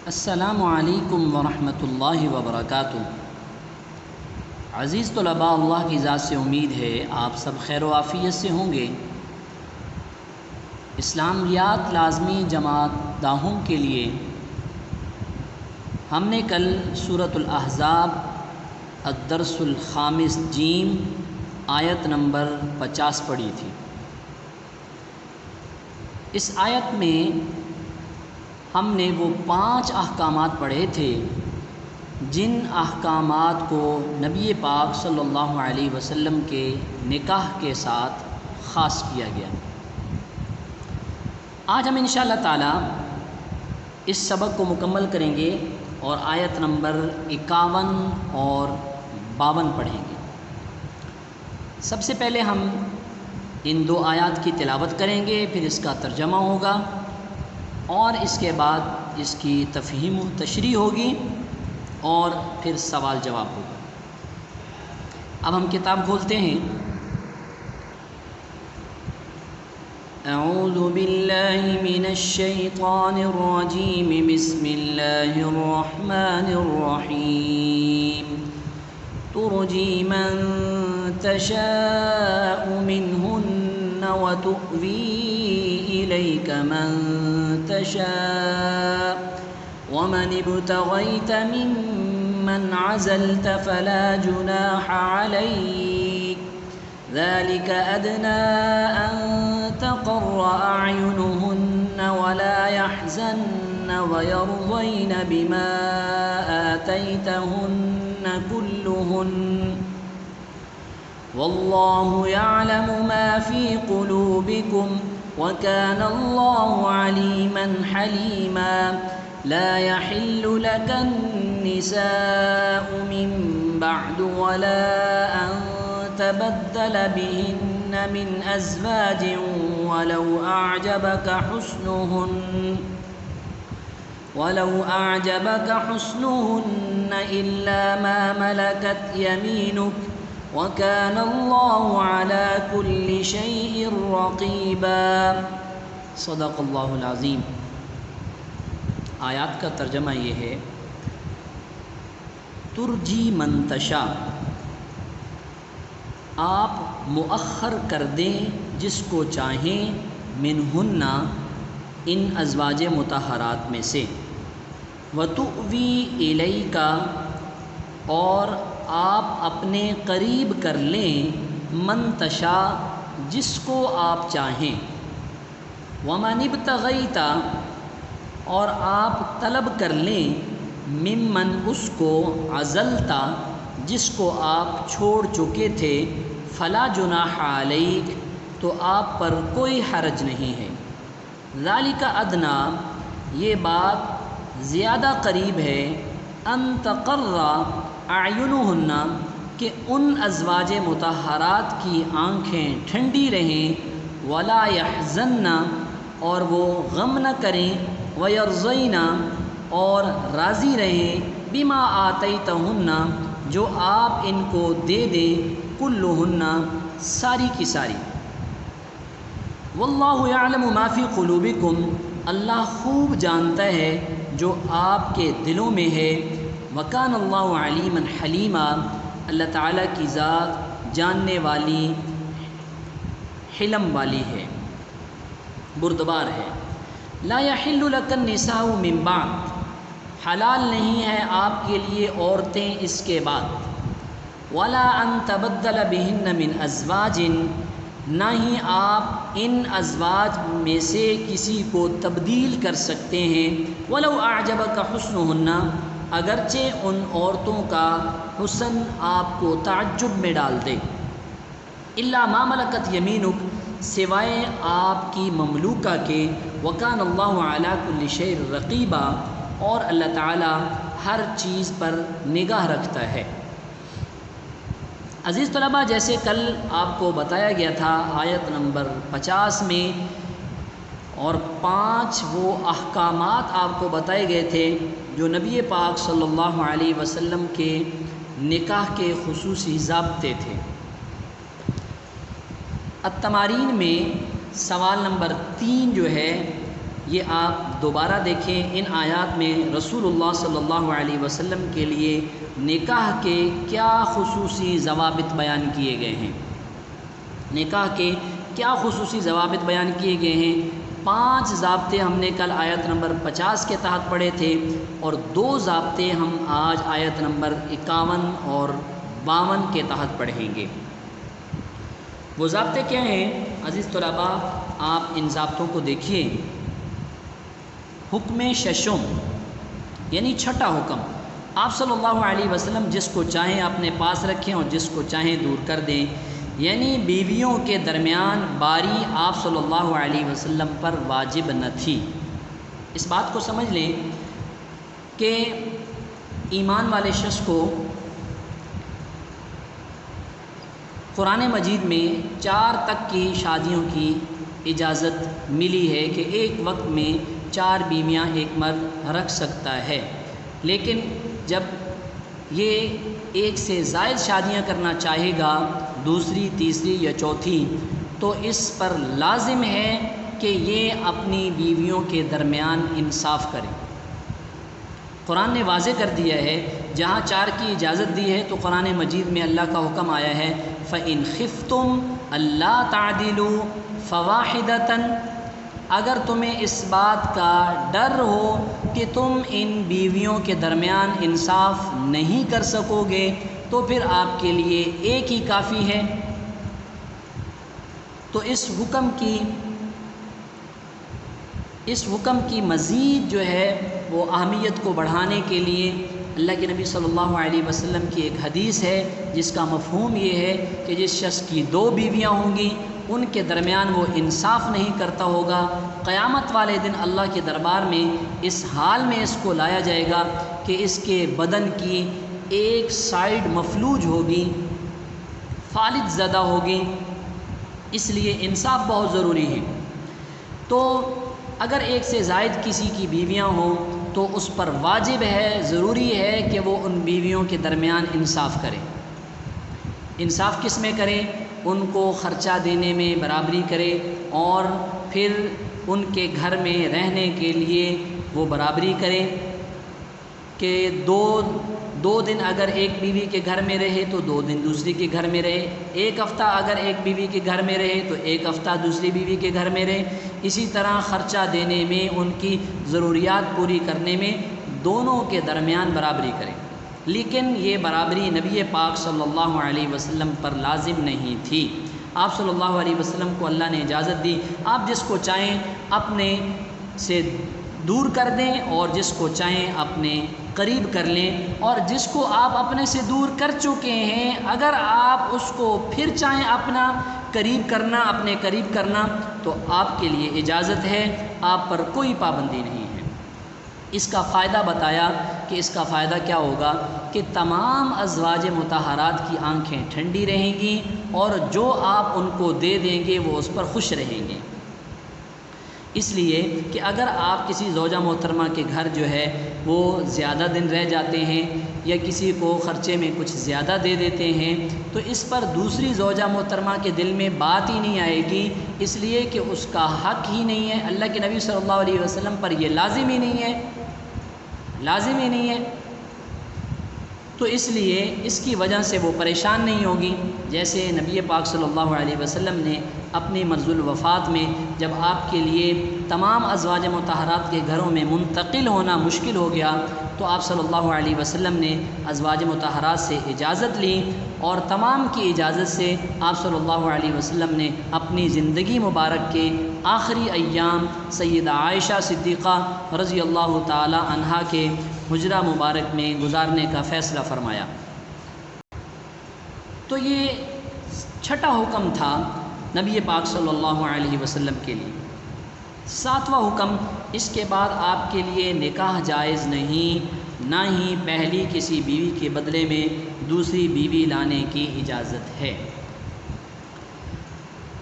السلام علیکم ورحمۃ اللہ وبرکاتہ۔ عزیز طلباء، اللہ کی ذات سے امید ہے آپ سب خیر و عافیت سے ہوں گے۔ اسلامیات لازمی جماعت داہوں کے لیے ہم نے کل سورۃ الاحزاب الدرس الخامس جیم آیت نمبر 50 پڑھی تھی۔ اس آیت میں ہم نے وہ 5 احکامات پڑھے تھے جن احکامات کو نبی پاک صلی اللہ علیہ وسلم کے نکاح کے ساتھ خاص کیا گیا۔ آج ہم انشاءاللہ تعالی اس سبق کو مکمل کریں گے اور آیت نمبر 51 اور 52 پڑھیں گے۔ سب سے پہلے ہم ان 2 آیات کی تلاوت کریں گے، پھر اس کا ترجمہ ہوگا اور اس کے بعد اس کی تفہیم و تشریح ہوگی اور پھر سوال جواب ہوگا۔ اب ہم کتاب کھولتے ہیں۔ اعوذ باللہ من الشیطان الرجیم، بسم اللہ الرحمن الرحیم۔ ترجی من تشاء منہن وتؤوی الیک من تشاء ومن ابتغیت ممن عزلت فلا جناح علیک ذلك أدنى أن تقر أعينهن ولا يحزن ويرضين بما آتيتهن كلهن والله يعلم ما في قلوبكم وكان الله عليما حليما لا يحل لك النساء من بعد ولا أن تبدل بهن من أزواج ولو أعجبك حسنهن إلا ما ملكت يمينك وكان الله على كل شيء رقيبا۔ صدق اللہ العظیم۔ آیات کا ترجمہ یہ ہے، ترجی من تشاء، آپ مؤخر کر دیں جس کو چاہیں، منہن، ان ازواج مطہرات میں سے، وتؤوی الیک، اور آپ اپنے قریب کر لیں، من تشاء، جس کو آپ چاہیں، ومن ابتغیت، اور آپ طلب کر لیں، ممن، اس کو، عزلتا، جس کو آپ چھوڑ چکے تھے، فلا جناح علیک، تو آپ پر کوئی حرج نہیں ہے، ذالک ادنی، یہ بات زیادہ قریب ہے، ان تقر اعینہن، کہ ان ازواج مطہرات کی آنکھیں ٹھنڈی رہیں، ولا یحزن، اور وہ غم نہ کریں، ویرضین، اور راضی رہیں، بما آتیتہن، جو آپ ان کو دے دیں، کلہن، ساری کی ساری۔ واللہ یعلم ما فی قلوبکم، اللہ خوب جانتا ہے جو آپ کے دلوں میں ہے، وکان اللہ علیما حلیما، اللہ تعالیٰ کی ذات جاننے والی، حلم والی ہے، بردبار ہے۔ لا یحل لک النساء من بعد، حلال نہیں ہے آپ کے لیے عورتیں اس کے بعد، ولا ان تبدل بہن من ازواج، نہ ہی آپ ان ازواج میں سے کسی کو تبدیل کر سکتے ہیں، ولو اعجبک حسنہن، اگرچہ ان عورتوں کا حسن آپ کو تعجب میں ڈال دے، الا ما ملکت یمینک، سوائے آپ کی مملوکہ کے، وکان اللہ علی کل شیء رقیبا، اور اللہ تعالی ہر چیز پر نگاہ رکھتا ہے۔ عزیز طلباء، جیسے کل آپ کو بتایا گیا تھا آیت نمبر 50 میں، اور 5 وہ احکامات آپ کو بتائے گئے تھے جو نبی پاک صلی اللہ علیہ وسلم کے نکاح کے خصوصی ضابطے تھے۔ التمارین میں سوال نمبر 3 جو ہے یہ آپ دوبارہ دیکھیں، ان آیات میں رسول اللہ صلی اللہ علیہ وسلم کے لیے نکاح کے کیا خصوصی ضوابط بیان کیے گئے ہیں، نکاح کے کیا خصوصی ضوابط بیان کیے گئے ہیں۔ 5 ضابطے ہم نے کل آیت نمبر 50 کے تحت پڑھے تھے، اور 2 ضابطے ہم آج آیت نمبر 51 اور 52 کے تحت پڑھیں گے۔ وہ ضابطے کیا ہیں عزیز طلباء؟ آپ ان ضابطوں کو دیکھیے۔ حکم ششم یعنی چھٹا حکم، آپ صلی اللہ علیہ وسلم جس کو چاہیں اپنے پاس رکھیں اور جس کو چاہیں دور کر دیں، یعنی بیویوں کے درمیان باری آپ صلی اللہ علیہ وسلم پر واجب نہ تھی۔ اس بات کو سمجھ لیں کہ ایمان والے شخص کو قرآن مجید میں 4 تک کی شادیوں کی اجازت ملی ہے کہ ایک وقت میں 4 بیویاں ایک مرد رکھ سکتا ہے، لیکن جب یہ 1 سے زائد شادیاں کرنا چاہے گا، دوسری، تیسری یا چوتھی، تو اس پر لازم ہے کہ یہ اپنی بیویوں کے درمیان انصاف کرے۔ قرآن نے واضح کر دیا ہے، جہاں 4 کی اجازت دی ہے تو قرآن مجید میں اللہ کا حکم آیا ہے فَإِنْ خِفْتُمْ أَلَّا تَعْدِلُوا فَوَاحِدَةً، اگر تمہیں اس بات کا ڈر ہو کہ تم ان بیویوں کے درمیان انصاف نہیں کر سکو گے تو پھر آپ کے لیے ایک ہی کافی ہے۔ تو اس حکم کی مزید جو ہے وہ اہمیت کو بڑھانے کے لیے اللہ کے نبی صلی اللہ علیہ وسلم کی ایک حدیث ہے جس کا مفہوم یہ ہے کہ جس شخص کی 2 بیویاں ہوں گی ان کے درمیان وہ انصاف نہیں کرتا ہوگا، قیامت والے دن اللہ کے دربار میں اس حال میں اس کو لایا جائے گا کہ اس کے بدن کی ایک سائیڈ مفلوج ہوگی، فالج زدہ ہوگی، اس لیے انصاف بہت ضروری ہے۔ تو اگر 1 سے زائد کسی کی بیویاں ہوں تو اس پر واجب ہے، ضروری ہے کہ وہ ان بیویوں کے درمیان انصاف کرے۔ انصاف کس میں کرے؟ ان کو خرچہ دینے میں برابری کرے، اور پھر ان کے گھر میں رہنے کے لیے وہ برابری کرے کہ 2 دن اگر ایک بیوی کے گھر میں رہے تو 2 دن دوسری کے گھر میں رہے، 1 ہفتہ اگر ایک بیوی کے گھر میں رہے تو 1 ہفتہ دوسری بیوی کے گھر میں رہے۔ اسی طرح خرچہ دینے میں، ان کی ضروریات پوری کرنے میں دونوں کے درمیان برابری کرے۔ لیکن یہ برابری نبی پاک صلی اللہ علیہ وسلم پر لازم نہیں تھی۔ آپ صلی اللہ علیہ وسلم کو اللہ نے اجازت دی، آپ جس کو چاہیں اپنے سے دور کر دیں اور جس کو چاہیں اپنے قریب کر لیں، اور جس کو آپ اپنے سے دور کر چکے ہیں اگر آپ اس کو پھر چاہیں اپنے قریب کرنا تو آپ کے لیے اجازت ہے، آپ پر کوئی پابندی نہیں ہے۔ اس کا فائدہ بتایا کہ اس کا فائدہ کیا ہوگا کہ تمام ازواج مطہرات کی آنکھیں ٹھنڈی رہیں گی اور جو آپ ان کو دے دیں گے وہ اس پر خوش رہیں گے۔ اس لیے کہ اگر آپ کسی زوجہ محترمہ کے گھر جو ہے وہ زیادہ دن رہ جاتے ہیں یا کسی کو خرچے میں کچھ زیادہ دے دیتے ہیں تو اس پر دوسری زوجہ محترمہ کے دل میں بات ہی نہیں آئے گی، اس لیے کہ اس کا حق ہی نہیں ہے، اللہ کے نبی صلی اللہ علیہ وسلم پر یہ لازم ہی نہیں ہے، تو اس لیے اس کی وجہ سے وہ پریشان نہیں ہوگی۔ جیسے نبی پاک صلی اللہ علیہ وسلم نے اپنی مرض الوفات میں جب آپ کے لیے تمام ازواج مطہرات کے گھروں میں منتقل ہونا مشکل ہو گیا تو آپ صلی اللہ علیہ وسلم نے ازواج مطہرات سے اجازت لی، اور تمام کی اجازت سے آپ صلی اللہ علیہ وسلم نے اپنی زندگی مبارک کے آخری ایام سیدہ عائشہ صدیقہ رضی اللہ تعالی عنہا کے حجرہ مبارک میں گزارنے کا فیصلہ فرمایا۔ تو یہ چھٹا حکم تھا نبی پاک صلی اللہ علیہ وسلم کے لیے۔ 7واں حکم، اس کے بعد آپ کے لیے نکاح جائز نہیں، نہ ہی پہلی کسی بیوی کے بدلے میں دوسری بیوی لانے کی اجازت ہے۔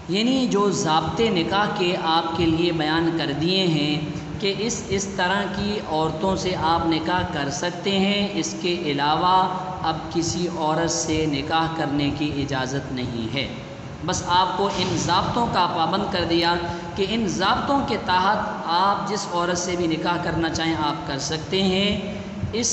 یعنی جو ضابطے نکاح کے آپ کے لیے بیان کر دیے ہیں کہ اس طرح کی عورتوں سے آپ نکاح کر سکتے ہیں، اس کے علاوہ اب کسی عورت سے نکاح کرنے کی اجازت نہیں ہے۔ بس آپ کو ان ضابطوں کا پابند کر دیا کہ ان ضابطوں کے تحت آپ جس عورت سے بھی نکاح کرنا چاہیں آپ کر سکتے ہیں، اس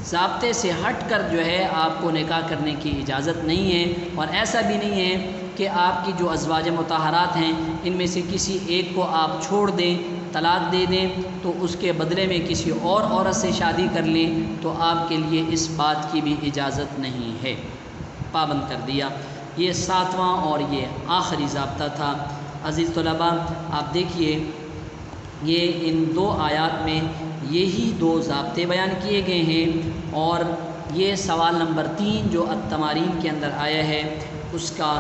ضابطے سے ہٹ کر جو ہے آپ کو نکاح کرنے کی اجازت نہیں ہے۔ اور ایسا بھی نہیں ہے کہ آپ کی جو ازواج مطہرات ہیں ان میں سے کسی ایک کو آپ چھوڑ دیں، طلاق دے دیں، تو اس کے بدلے میں کسی اور عورت سے شادی کر لیں تو آپ کے لیے اس بات کی بھی اجازت نہیں ہے، پابند کر دیا۔ یہ 7واں اور یہ آخری ضابطہ تھا۔ عزیز طلباء، آپ دیکھیے یہ ان 2 آیات میں یہی 2 ضابطے بیان کیے گئے ہیں، اور یہ سوال نمبر 3 جو التمارین کے اندر آیا ہے اس کا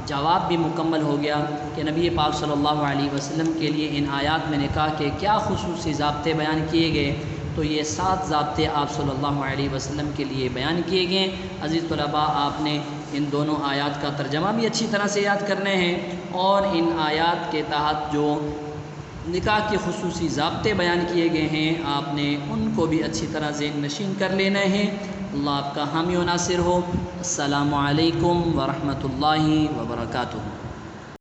جواب بھی مکمل ہو گیا کہ نبی پاک صلی اللہ علیہ وسلم کے لیے ان آیات میں نکاح کے کیا خصوصی ضابطے بیان کیے گئے۔ تو یہ 7 ضابطے آپ صلی اللہ علیہ وسلم کے لیے بیان کیے گئے۔ عزیز طلباء، آپ نے ان دونوں آیات کا ترجمہ بھی اچھی طرح سے یاد کرنے ہیں، اور ان آیات کے تحت جو نکاح کے خصوصی ضابطے بیان کیے گئے ہیں آپ نے ان کو بھی اچھی طرح ذہن نشین کر لینا ہے۔ اللہ آپ کا حامی و ناصر ہو۔ السلام علیکم ورحمۃ اللہ وبرکاتہ۔